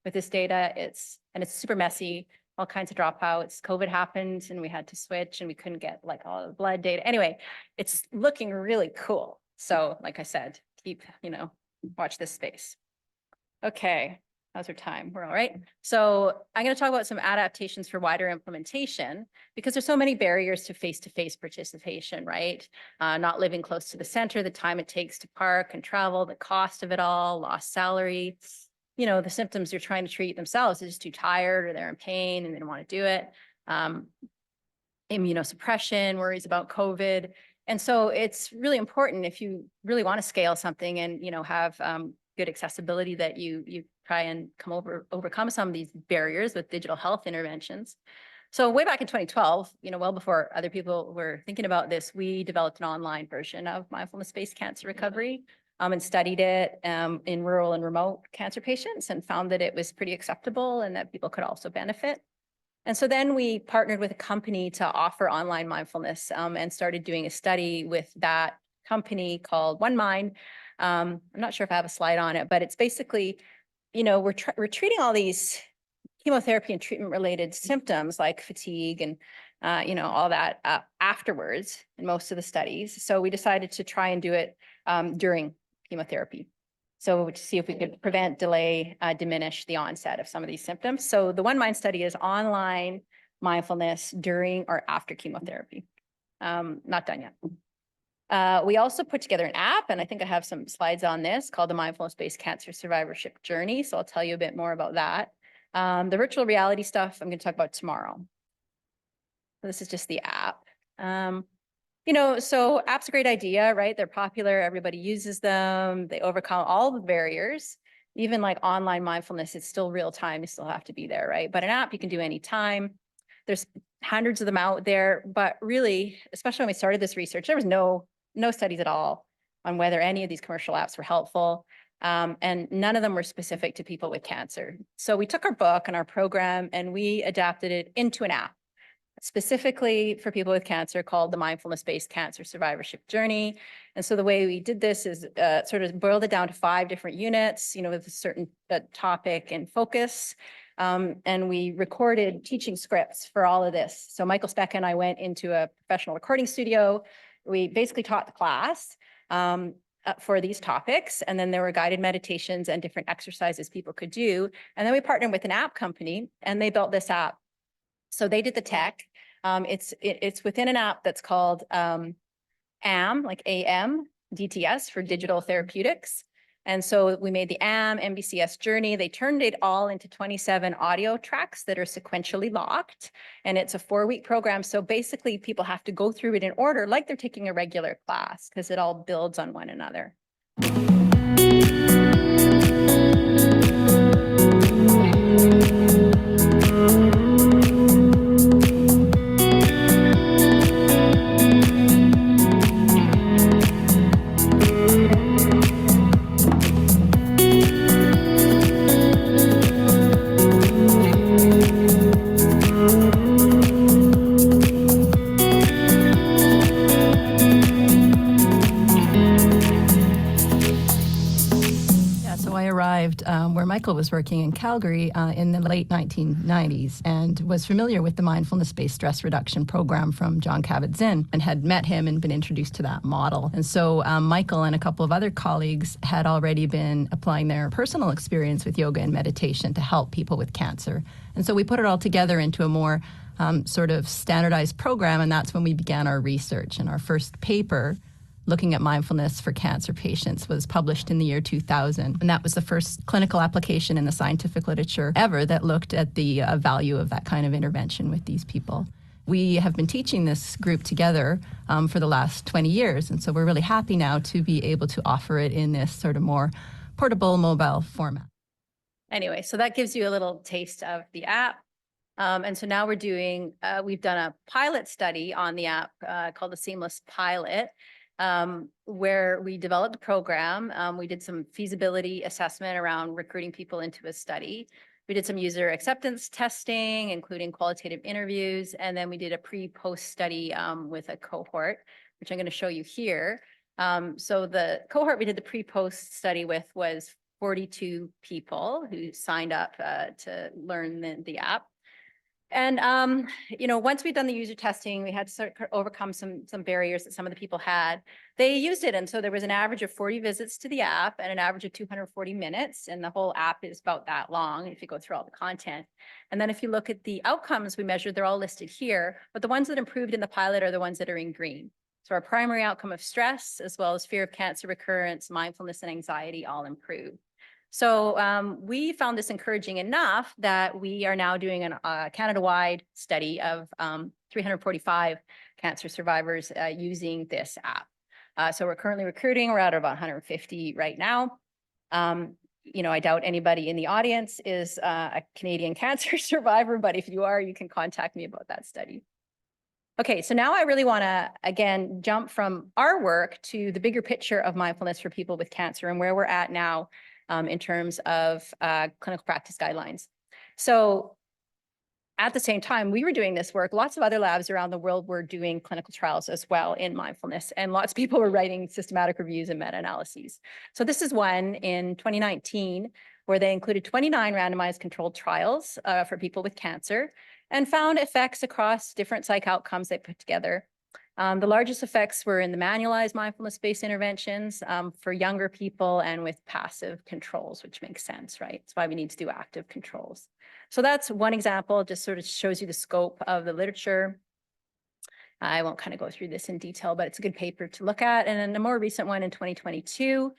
Speaker 2: with this data. It's super messy, all kinds of dropouts. COVID happened and we had to switch and we couldn't get like all the blood data. Anyway, it's looking really cool. So like I said, keep, you know, watch this space. Okay, how's our time? We're all right. So I'm going to talk about some adaptations for wider implementation because there's so many barriers to face-to-face participation, right? Not living close to the center, the time it takes to park and travel, the cost of it all, lost salary. You know, the symptoms you're trying to treat themselves is just too tired or they're in pain and they don't want to do it. Immunosuppression, worries about COVID. And so it's really important if you really want to scale something and, you know, have good accessibility that you try and overcome some of these barriers with digital health interventions. So way back in 2012, well before other people were thinking about this, we developed an online version of mindfulness-based cancer recovery and studied it in rural and remote cancer patients and found that it was pretty acceptable and that people could also benefit. And so then we partnered with a company to offer online mindfulness and started doing a study with that company called One Mind. I'm not sure if I have a slide on it, but it's basically, we're treating all these chemotherapy and treatment related symptoms like fatigue and, all that afterwards in most of the studies. So we decided to try and do it during chemotherapy. So to see if we could prevent, delay, diminish the onset of some of these symptoms. So the One Mind study is online mindfulness during or after chemotherapy. Not done yet. We also put together an app, and I think I have some slides on this, called the Mindfulness-Based Cancer Survivorship Journey. So I'll tell you a bit more about that. The virtual reality stuff I'm going to talk about tomorrow. So this is just the app. So apps are a great idea, right? They're popular. Everybody uses them. They overcome all the barriers. Even like online mindfulness, it's still real time. You still have to be there, right? But an app you can do anytime. There's hundreds of them out there, but really, especially when we started this research, there was no studies at all on whether any of these commercial apps were helpful. And none of them were specific to people with cancer. So we took our book and our program and we adapted it into an app specifically for people with cancer called the Mindfulness-Based Cancer Survivorship Journey. And so the way we did this is sort of boiled it down to 5 different units, with a certain topic and focus. And we recorded teaching scripts for all of this. So Michael Speck and I went into a professional recording studio. We basically taught the class for these topics. And then there were guided meditations and different exercises people could do. And then we partnered with an app company and they built this app. So they did the tech. It's within an app that's called AM, like AM, DTS for digital therapeutics. And so we made the AM, MBCS journey. They turned it all into 27 audio tracks that are sequentially locked. And it's a 4-week program. So basically people have to go through it in order like they're taking a regular class because it all builds on one another. Where Michael was working in Calgary in the late 1990s and was familiar with the mindfulness-based stress reduction program from John Kabat-Zinn and had met him and been introduced to that model. And so Michael and a couple of other colleagues had already been applying their personal experience with yoga and meditation to help people with cancer. And so we put it all together into a more sort of standardized program, and that's when we began our research. And our first paper looking at mindfulness for cancer patients was published in the year 2000. And that was the first clinical application in the scientific literature ever that looked at the value of that kind of intervention with these people. We have been teaching this group together for the last 20 years. And so we're really happy now to be able to offer it in this sort of more portable mobile format. Anyway, so that gives you a little taste of the app. And so now we've done a pilot study on the app called the Seamless Pilot, where we developed a program. We did some feasibility assessment around recruiting people into a study. We did some user acceptance testing, including qualitative interviews, and then we did a pre-post study with a cohort, which I'm going to show you here. So the cohort we did the pre-post study with was 42 people who signed up to learn the app. And, once we'd done the user testing, we had to sort of overcome some barriers that some of the people had. They used it. And so there was an average of 40 visits to the app and an average of 240 minutes. And the whole app is about that long if you go through all the content. And then if you look at the outcomes we measured, they're all listed here. But the ones that improved in the pilot are the ones that are in green. So our primary outcome of stress, as well as fear of cancer recurrence, mindfulness, and anxiety all improved. So we found this encouraging enough that we are now doing a Canada-wide study of 345 cancer survivors using this app. So we're currently recruiting. We're at about 150 right now. I doubt anybody in the audience is a Canadian cancer survivor, but if you are, you can contact me about that study. Okay, so now I really want to, again, jump from our work to the bigger picture of mindfulness for people with cancer and where we're at now in terms of clinical practice guidelines. So at the same time, we were doing this work. Lots of other labs around the world were doing clinical trials as well in mindfulness, and lots of people were writing systematic reviews and meta-analyses. So this is one in 2019, where they included 29 randomized controlled trials for people with cancer and found effects across different psych outcomes they put together. The largest effects were in the manualized mindfulness-based interventions for younger people and with passive controls, which makes sense, right? That's why we need to do active controls. So that's one example, just sort of shows you the scope of the literature. I won't kind of go through this in detail, but it's a good paper to look at. And then a more recent one in 2022,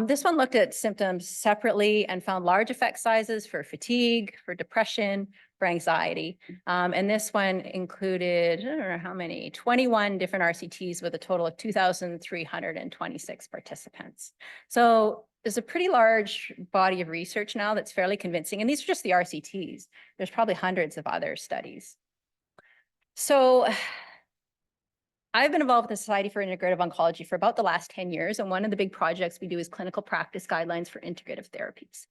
Speaker 2: this one looked at symptoms separately and found large effect sizes for fatigue, for depression, for anxiety. And this one included, I don't know how many, 21 different RCTs with a total of 2,326 participants. So there's a pretty large body of research now that's fairly convincing. And these are just the RCTs. There's probably hundreds of other studies. So I've been involved with the Society for Integrative Oncology for about the last 10 years. And one of the big projects we do is clinical practice guidelines for integrative therapies.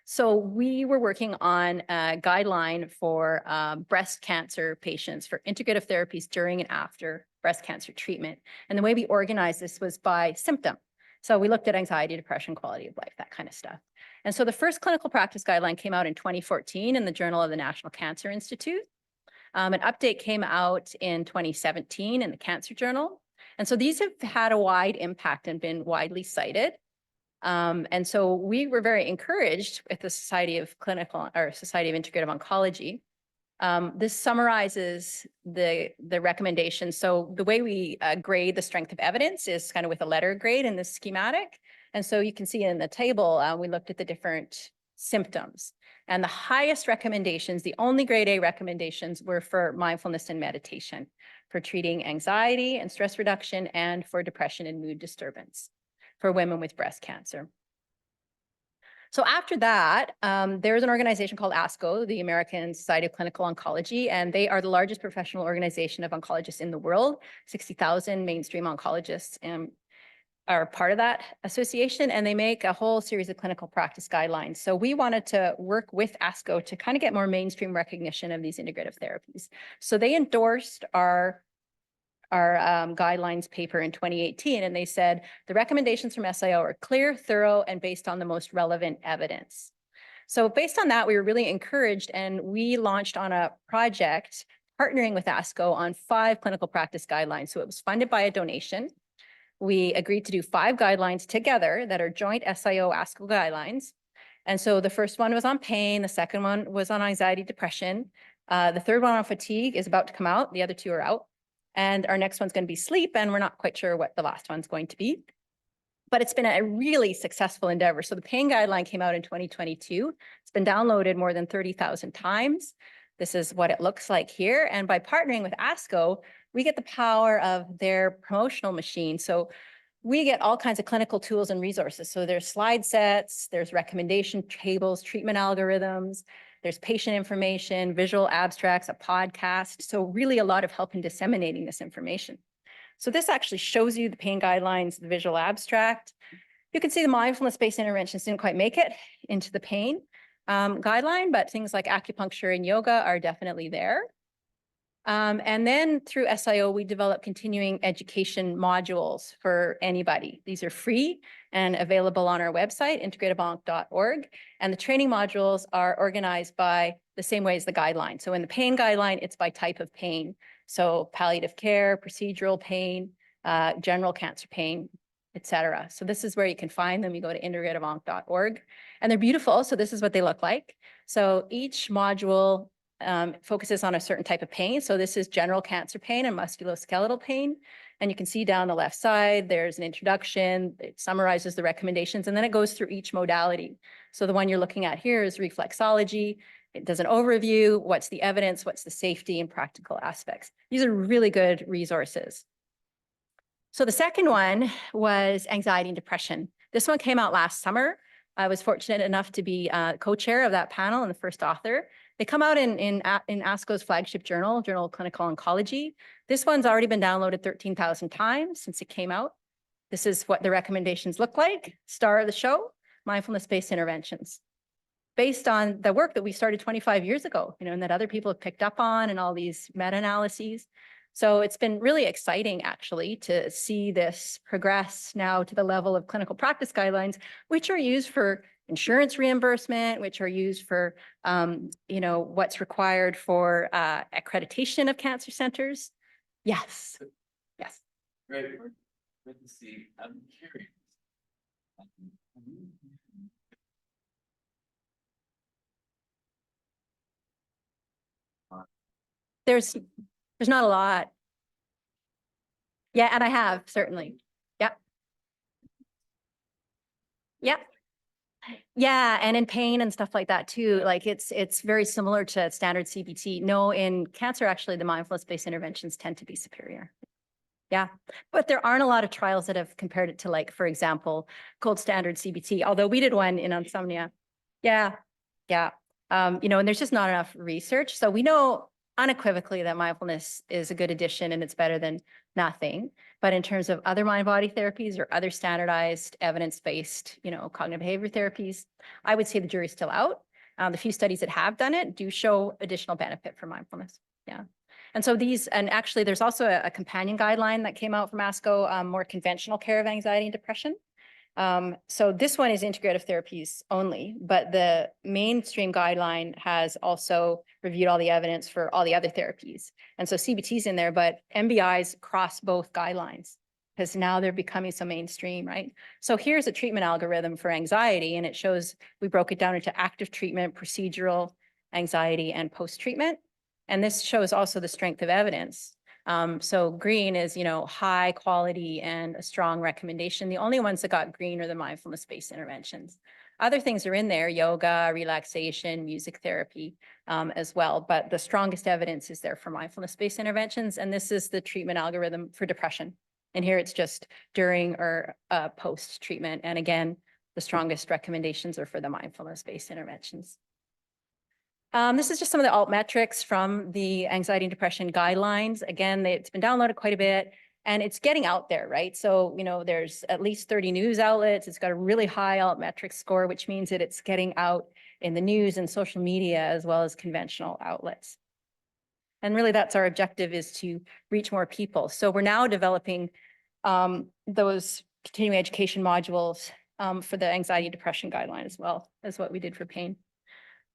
Speaker 2: So we were working on a guideline for breast cancer patients for integrative therapies during and after breast cancer treatment. And the way we organized this was by symptom. So we looked at anxiety, depression, quality of life, that kind of stuff. And so the first clinical practice guideline came out in 2014 in the Journal of the National Cancer Institute. An update came out in 2017 in the Cancer Journal. And so these have had a wide impact and been widely cited. And so we were very encouraged with the Society of Society of Integrative Oncology. This summarizes the recommendations. So the way we grade the strength of evidence is kind of with a letter grade in this schematic. And so you can see in the table, we looked at the different symptoms. And the highest recommendations, the only grade A recommendations, were for mindfulness and meditation, for treating anxiety and stress reduction, and for depression and mood disturbance for women with breast cancer. So after that, there's an organization called ASCO, the American Society of Clinical Oncology, and they are the largest professional organization of oncologists in the world. 60,000 mainstream oncologists are part of that association, and they make a whole series of clinical practice guidelines. So we wanted to work with ASCO to kind of get more mainstream recognition of these integrative therapies. So they endorsed our guidelines paper in 2018, and they said the recommendations from SIO are clear, thorough, and based on the most relevant evidence. So based on that, we were really encouraged, and we launched on a project partnering with ASCO on 5 clinical practice guidelines. So it was funded by a donation. We agreed to do 5 guidelines together that are joint SIO-ASCO guidelines. And so the first one was on pain, the second one was on anxiety, depression. The third one on fatigue is about to come out. The other 2 are out. And our next one's going to be sleep, and we're not quite sure what the last one's going to be. But it's been a really successful endeavor. So the pain guideline came out in 2022. It's been downloaded more than 30,000 times. This is what it looks like here. And by partnering with ASCO, we get the power of their promotional machine. So we get all kinds of clinical tools and resources. So there's slide sets, there's recommendation tables, treatment algorithms, there's patient information, visual abstracts, a podcast. So really a lot of help in disseminating this information. So this actually shows you the pain guidelines, the visual abstract. You can see the mindfulness-based interventions didn't quite make it into the pain guideline, but things like acupuncture and yoga are definitely there. And then through SIO, we develop continuing education modules for anybody. These are free and available on our website, integrativeonc.org. And the training modules are organized by the same way as the guideline. So in the pain guideline, it's by type of pain. So palliative care, procedural pain, general cancer pain, etc. So this is where you can find them. You go to integrativeonc.org, and they're beautiful. So this is what they look like. So each module focuses on a certain type of pain. So this is general cancer pain and musculoskeletal pain. And you can see down the left side, there's an introduction. It summarizes the recommendations, and then it goes through each modality. So the one you're looking at here is reflexology. It does an overview, what's the evidence, what's the safety and practical aspects. These are really good resources. So the second one was anxiety and depression. This one came out last summer. I was fortunate enough to be co-chair of that panel and the first author. They come out in ASCO's flagship journal, Journal of Clinical Oncology. This one's already been downloaded 13,000 times since it came out. This is what the recommendations look like. Star of the show, mindfulness-based interventions. Based on the work that we started 25 years ago, and that other people have picked up on and all these meta-analyses. So it's been really exciting, actually, to see this progress now to the level of clinical practice guidelines, which are used for insurance reimbursement, which are used for, what's required for accreditation of cancer centers. Yes. Yes.
Speaker 1: Great. Good to see. I'm curious.
Speaker 2: There's not a lot. Yeah, and I have, certainly. Yep. Yep. Yeah, and in pain and stuff like that too. Like it's very similar to standard CBT. No, in cancer, actually, the mindfulness-based interventions tend to be superior. Yeah, but there aren't a lot of trials that have compared it to, like, for example, gold standard CBT, although we did one in insomnia. Yeah, yeah. And there's just not enough research. So we know unequivocally that mindfulness is a good addition and it's better than nothing. But in terms of other mind-body therapies or other standardized evidence-based, cognitive behavior therapies, I would say the jury's still out. The few studies that have done it do show additional benefit for mindfulness. Yeah. And so and actually there's also a companion guideline that came out from ASCO, more conventional care of anxiety and depression. So this one is integrative therapies only, but the mainstream guideline has also reviewed all the evidence for all the other therapies. And so CBT's in there, but MBIs cross both guidelines because now they're becoming so mainstream, right? So here's a treatment algorithm for anxiety, and it shows we broke it down into active treatment, procedural, anxiety, and post-treatment. And this shows also the strength of evidence. So green is, high quality and a strong recommendation. The only ones that got green are the mindfulness-based interventions. Other things are in there, yoga, relaxation, music therapy as well. But the strongest evidence is there for mindfulness-based interventions. And this is the treatment algorithm for depression. And here it's just during or post-treatment. And again, the strongest recommendations are for the mindfulness-based interventions. This is just some of the alt metrics from the anxiety and depression guidelines. Again, it's been downloaded quite a bit and it's getting out there, right? So, there's at least 30 news outlets. It's got a really high alt metric score, which means that it's getting out in the news and social media as well as conventional outlets. And really that's our objective, is to reach more people. So we're now developing those continuing education modules for the anxiety and depression guideline as well as what we did for pain.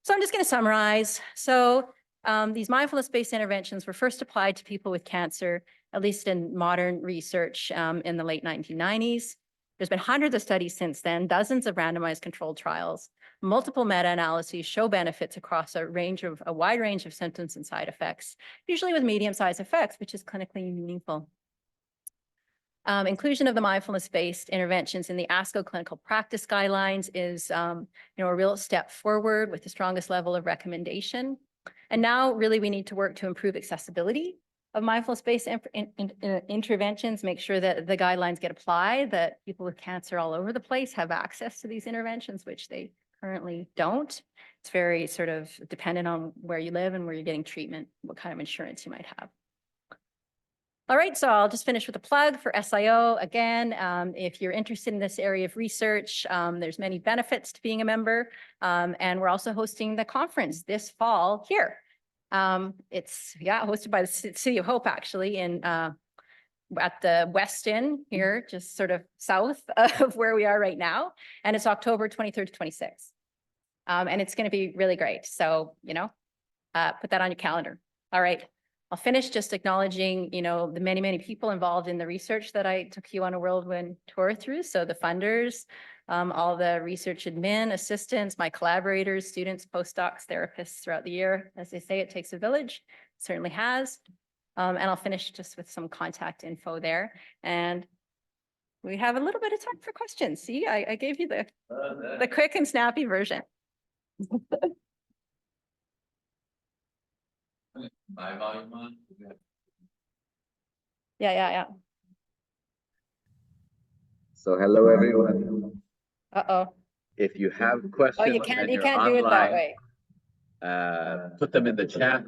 Speaker 2: So I'm just going to summarize. So these mindfulness-based interventions were first applied to people with cancer, at least in modern research in the late 1990s. There's been hundreds of studies since then, dozens of randomized controlled trials. Multiple meta-analyses show benefits across a wide range of symptoms and side effects, usually with medium-sized effects, which is clinically meaningful. Inclusion of the mindfulness-based interventions in the ASCO clinical practice guidelines is, a real step forward with the strongest level of recommendation. And now really we need to work to improve accessibility of mindfulness-based interventions, make sure that the guidelines get applied, that people with cancer all over the place have access to these interventions, which they currently don't. It's very sort of dependent on where you live and where you're getting treatment, what kind of insurance you might have. All right, so I'll just finish with a plug for SIO. Again, if you're interested in this area of research, there's many benefits to being a member. And we're also hosting the conference this fall here. It's hosted by the City of Hope, actually, at the West Inn here, just sort of south of where we are right now. And it's October 23rd to 26th. And it's going to be really great. So, put that on your calendar. All right. I'll finish just acknowledging, the many, many people involved in the research that I took you on a whirlwind tour through. So the funders, all the research admin, assistants, my collaborators, students, postdocs, therapists throughout the year. As they say, it takes a village. It certainly has. And I'll finish just with some contact info there. And we have a little bit of time for questions. See, I gave you the quick and snappy version.
Speaker 1: My volume on?
Speaker 2: Yeah.
Speaker 3: So hello, everyone.
Speaker 2: Uh-oh.
Speaker 1: If you have
Speaker 2: Oh,
Speaker 1: questions
Speaker 2: you
Speaker 1: and
Speaker 2: can't
Speaker 1: you're
Speaker 2: do it that
Speaker 1: online,
Speaker 2: way.
Speaker 1: put them in the chat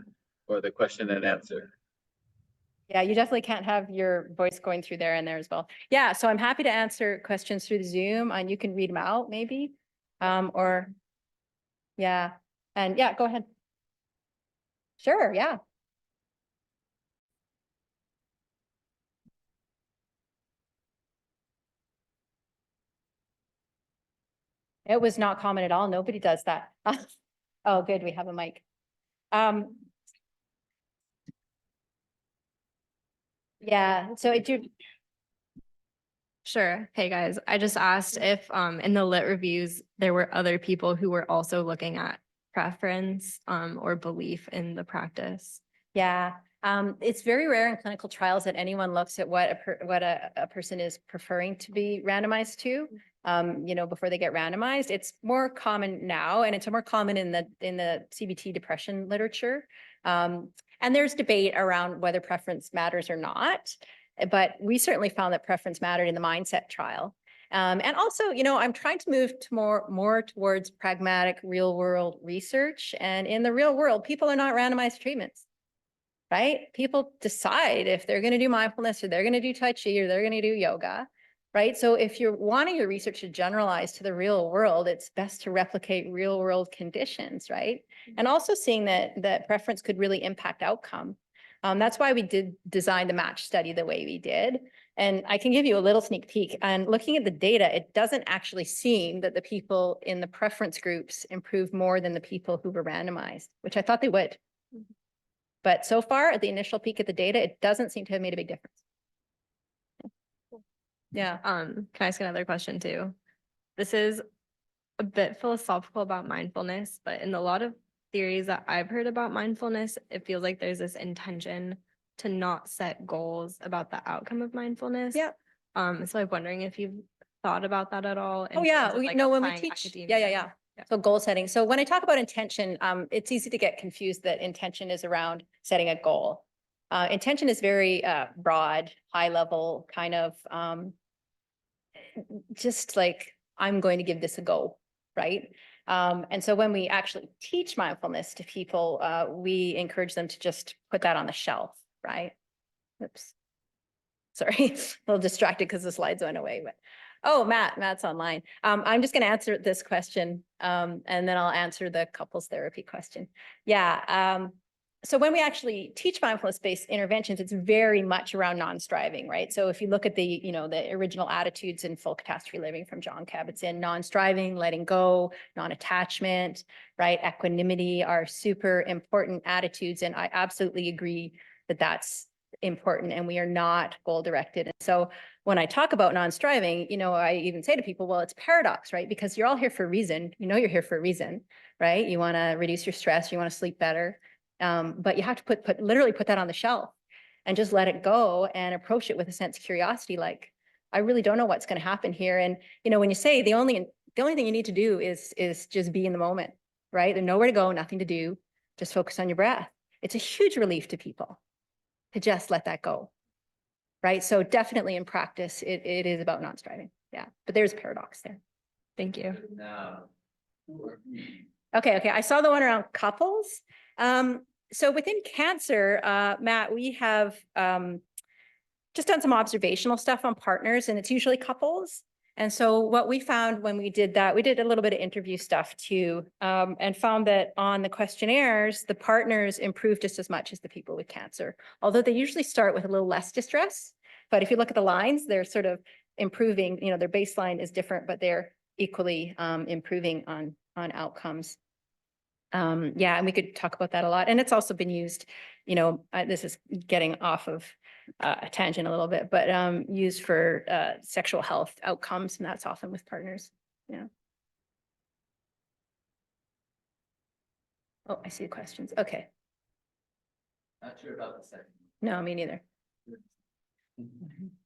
Speaker 1: or the question and answer.
Speaker 2: Yeah, you definitely can't have your voice going through there and there as well. Yeah, so I'm happy to answer questions through the Zoom and you can read them out maybe. Or yeah, and yeah, go ahead. Sure, yeah. It was not common at all. Nobody does that. Oh, good, we have a mic. Yeah, so it do.
Speaker 3: Sure. Hey guys, I just asked if in the lit reviews there were other people who were also looking at preference or belief in the practice.
Speaker 2: Yeah, it's very rare in clinical trials that anyone looks at what a person is preferring to be randomized to. You know, before they get randomized, it's more common now, and it's more common in the CBT depression literature. And there's debate around whether preference matters or not, but we certainly found that preference mattered in the mindset trial. And also, you know, I'm trying to move to more towards pragmatic real world research. And in the real world, people are not randomized treatments. Right? People decide if they're going to do mindfulness or they're going to do Tai Chi or they're going to do yoga, right? So if you're wanting your research to generalize to the real world, it's best to replicate real world conditions, right? And also seeing that preference could really impact outcome. That's why we did design the match study the way we did. And I can give you a little sneak peek. And looking at the data, it doesn't actually seem that the people in the preference groups improved more than the people who were randomized, which I thought they would. But so far, at the initial peek at the data, it doesn't seem to have made a big difference. Yeah.
Speaker 3: Can I ask another question too? This is a bit philosophical about mindfulness, but in a lot of theories that I've heard about mindfulness, it feels like there's this intention to not set goals about the outcome of mindfulness.
Speaker 2: Yeah.
Speaker 3: So I'm wondering if you've thought about that at all.
Speaker 2: Oh, yeah. We know when we teach. Yeah. So goal setting. So when I talk about intention, it's easy to get confused that intention is around setting a goal. Intention is very broad, high level, kind of just like, I'm going to give this a go, right? And so when we actually teach mindfulness to people, we encourage them to just put that on the shelf, right? Oops. Sorry, a little distracted because the slides went away, but oh, Matt's online. I'm just going to answer this question, and then I'll answer the couples therapy question. Yeah. So when we actually teach mindfulness-based interventions, it's very much around non-striving, right? So if you look at the original attitudes in Full Catastrophe Living from John Kabat-Zinn, non-striving, letting go, non-attachment, right? Equanimity are super important attitudes. And I absolutely agree that that's important, and we are not goal directed. And so when I talk about non-striving, I even say to people, well, it's paradox, right? Because you're all here for a reason. You're here for a reason, right? You want to reduce your stress, you want to sleep better. But you have to literally put that on the shelf and just let it go and approach it with a sense of curiosity. Like, I really don't know what's going to happen here. And, when you say the only thing you need to do is just be in the moment, right? There's nowhere to go, nothing to do, just focus on your breath. It's a huge relief to people to just let that go, right? So definitely in practice, it is about non-striving. Yeah, but there's a paradox there.
Speaker 3: Thank you.
Speaker 2: Okay. I saw the one around couples. So within cancer, Matt, we have just done some observational stuff on partners, and it's usually couples. And so what we found when we did that, we did a little bit of interview stuff too, and found that on the questionnaires, the partners improved just as much as the people with cancer, although they usually start with a little less distress. But if you look at the lines, they're sort of improving, their baseline is different, but they're equally improving on outcomes. Yeah, and we could talk about that a lot. And it's also been used, this is getting off of a tangent a little bit, but used for sexual health outcomes, and that's often with partners. Yeah. Oh, I see the questions. Okay.
Speaker 1: Not sure about the second.
Speaker 2: No, me neither.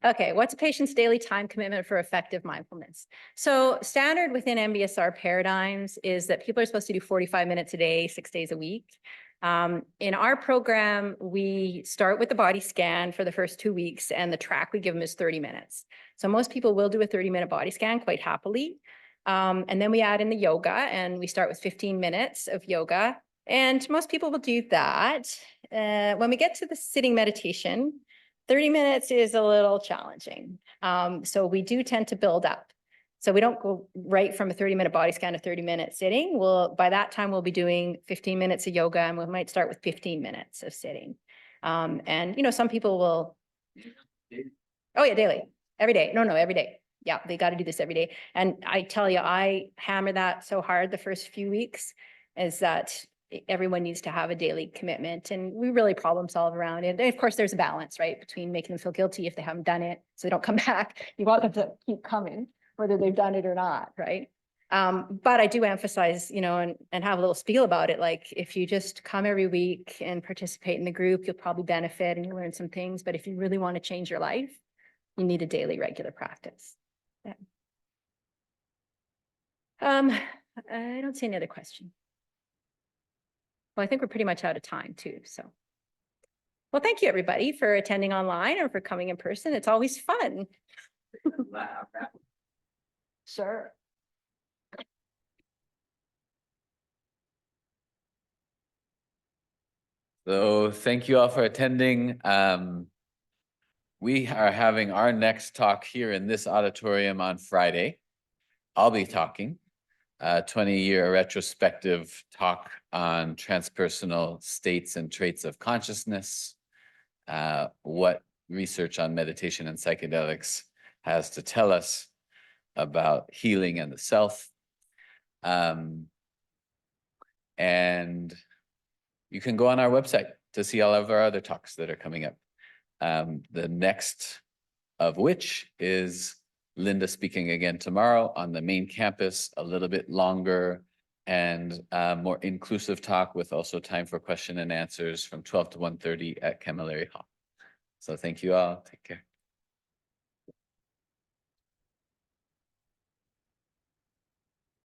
Speaker 2: Okay, what's a patient's daily time commitment for effective mindfulness? So standard within MBSR paradigms is that people are supposed to do 45 minutes a day, 6 days a week. In our program, we start with the body scan for the first 2 weeks, and the track we give them is 30 minutes. So most people will do a 30-minute body scan quite happily. And then we add in the yoga, and we start with 15 minutes of yoga. And most people will do that. When we get to the sitting meditation, 30 minutes is a little challenging. So we do tend to build up. So we don't go right from a 30-minute body scan to 30-minute sitting. By that time, we'll be doing 15 minutes of yoga, and we might start with 15 minutes of sitting. And, some people will, oh yeah, daily, every day. No, every day. Yeah, they got to do this every day. And I tell you, I hammer that so hard the first few weeks, is that everyone needs to have a daily commitment, and we really problem solve around it. And of course, there's a balance, right, between making them feel guilty if they haven't done it, so they don't come back. You want them to keep coming, whether they've done it or not, right? But I do emphasize, and have a little spiel about it. Like, if you just come every week and participate in the group, you'll probably benefit and you learn some things. But if you really want to change your life, you need a daily, regular practice. Yeah. I don't see any other question. Well, I think we're pretty much out of time too, so. Well, thank you, everybody, for attending online or for coming in person. It's always fun. Sure.
Speaker 1: So thank you all for attending. We are having our next talk here in this auditorium on Friday. I'll be talking. 20-year retrospective talk on transpersonal states and traits of consciousness, what research on meditation and psychedelics has to tell us about healing and the self. And you can go on our website to see all of our other talks that are coming up. The next of which is Linda speaking again tomorrow on the main campus, a little bit longer and more inclusive talk with also time for question and answers from 12 to 1:30 at Camilleri Hall. So thank you all. Take care.